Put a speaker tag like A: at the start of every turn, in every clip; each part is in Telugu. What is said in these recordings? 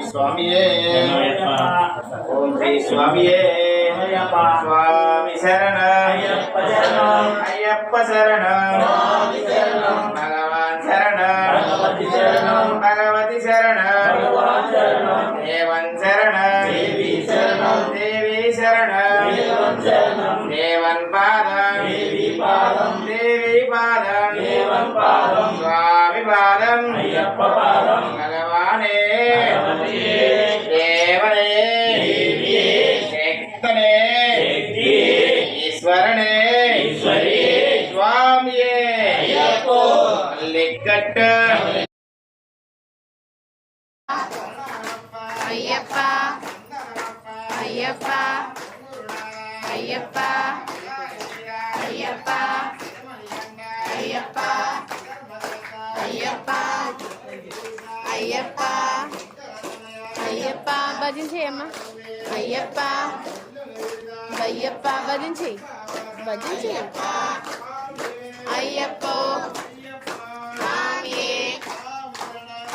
A: स्वामिये ओम श्री स्वामिये स्वामी शरण अय्यप्पा शरण भगवान शरण भगवती शरण देवन शरण देवी शरण देवन पादम देवी पादम स्वामी पादम भगवाने देवने शक्तने ईश्वरने स्वामिये लिकट
B: अय्यप्पा अय्यप्पा अय्यप्पा अय्यप्पा अय्यप्पा अय्यप्पा अय्यप्पा अय्यप्पा भजिంచే అమ్మ అయ్యప్ప అయ్యప్ప భజించే అయ్యప్ప స్వామియే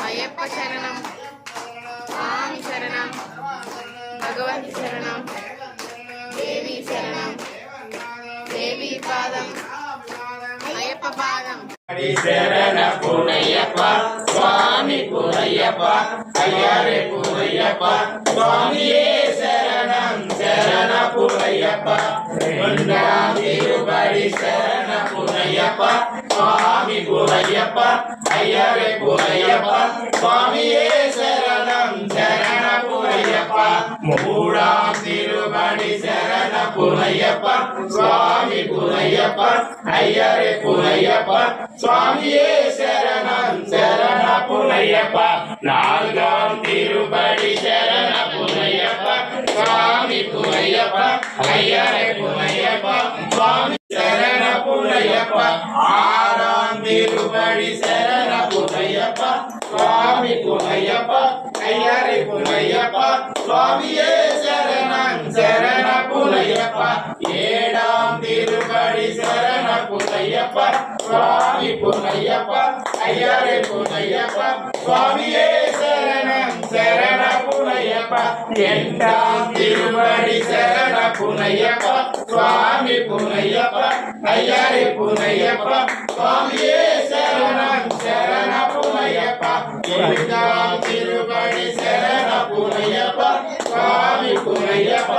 B: అయ్యప్ప శరణం స్వామి శరణం భగవతి శరణం దేవి శరణం దేవి పాదం అయ్యప్ప పాదం
A: శరణ పునయ్యప్ప స్వామి పునయ్యప్ప అయ్యరే పునయ్యప్ప స్వామియే శరణం శరణ పునయ్యప్ప తిరుపడి శరణ పునయ్యప్ప స్వామి పునయ్యప్ప అయ్యరే పునయ్యప్ప స్వామియే శరణం శరణ పునయ్యప్ప మూడాం తిరుపడి శరణ పునయ్యప్ప స్వామి పునయ్యప్ప అయ్యరే పునయ్యప్ప స్వామియే శరణం శరణ పునయ్యప్ప నాలుగాం తిరుపడి శరణ పునయ్యప్ప స్వామి పునయ్యప్ప అయ్యరే పునయ్యప్ప స్వామి శరణ పునయ్యప్ప ఆరాం తిరుపడి శరణ పునయ్యప్ప స్వామి పునయ్యప్ప అయ్యరే పునయ్యప్ప స్వామియే శరణం శరణ పునయ్యప్ప ఏడాం తిరుపడి శరణ పునయ్యప్ప స్వామి పునయ్యప్ప అయ్యరే పునయ్యప్ప స్వామియే శరణం శరణ పునయ్యప్ప ఎంటాం తిరుపడి శరణ పునయ్యప్ప స్వామి పునయ్యప్ప అయ్యరే పునయ్యప్ప స్వామియే శరణం శరణ పునయ్యప్ప ఎనిమిదాం తిరుపడి శరణ పునయ్యప్ప స్వామి పునయ్యప్ప